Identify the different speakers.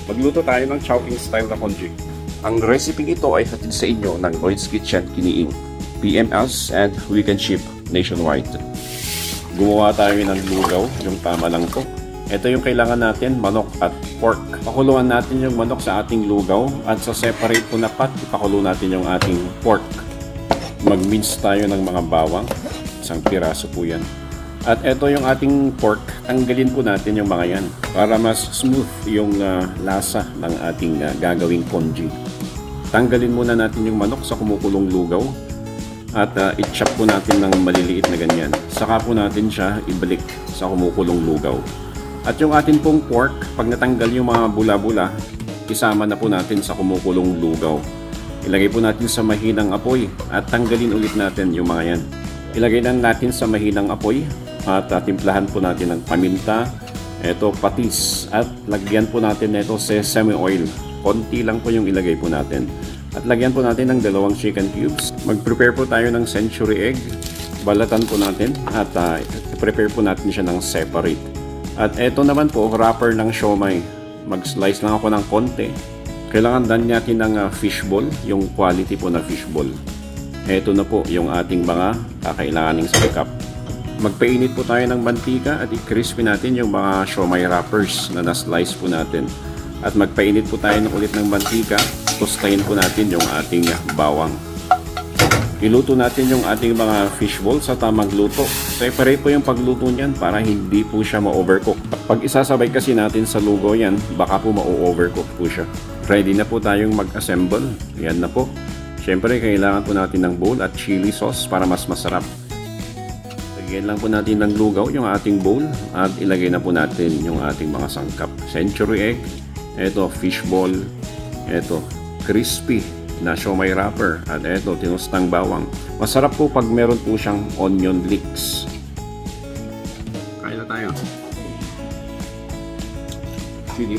Speaker 1: Magluto tayo ng Chowking style na congee. Ang recipe ito ay hatid sa inyo ng Lloyd's Kitchen Kiniing, PMS, and we can ship nationwide. Gumawa tayo ng lugaw, yung tama lang to. Ito yung kailangan natin, manok at pork. Pakuluan natin yung manok sa ating lugaw at sa separate po na pot, ipakulo natin yung ating pork. Mag-mince tayo ng mga bawang, isang piraso po yan. At ito yung ating pork, tanggalin po natin yung mga yan para mas smooth yung lasa ng ating gagawing congee. Tanggalin muna natin yung manok sa kumukulong lugaw at i-chop po natin ng maliliit na ganyan. Saka po natin siya ibalik sa kumukulong lugaw. At yung ating pong pork, pag natanggal yung mga bula-bula, isama na po natin sa kumukulong lugaw. Ilagay po natin sa mahinang apoy at tanggalin ulit natin yung mga yan. Ilagay lang natin sa mahinang apoy at timplahan po natin ng paminta, ito patis, at lagyan po natin ito sesame oil. Konti lang po yung ilagay po natin. At lagyan po natin ng 2 chicken cubes. Mag-prepare po tayo ng century egg. Balatan po natin at prepare po natin siya ng separate. At ito naman po, wrapper ng siomai. Mag-slice lang ako ng konti. Kailangan dan natin ng fishball, yung quality po na fishball. Ito na po yung ating mga kakailanganing sangkap. Magpainit po tayo ng mantika at i-crispy natin yung mga siomai wrappers na na-slice po natin. At magpainit po tayo ulit ng mantika, tostahin po natin yung ating bawang. Iluto natin yung ating mga fishball sa tamang luto. Separate po yung pagluto niyan para hindi po siya ma-overcook. Pag isasabay kasi natin sa lugaw yan, baka po ma-overcook po siya. Ready na po tayong mag-assemble. Yan na po. Siyempre, kailangan po natin ng bowl at chili sauce para mas masarap. Lagyan lang po natin ng lugaw yung ating bowl at ilagay na po natin yung ating mga sangkap. Century egg, eto fishball, eto crispy na siomai wrapper, at eto tinustang bawang. Masarap po pag meron po siyang onion leeks. Kain na tayo. Chili.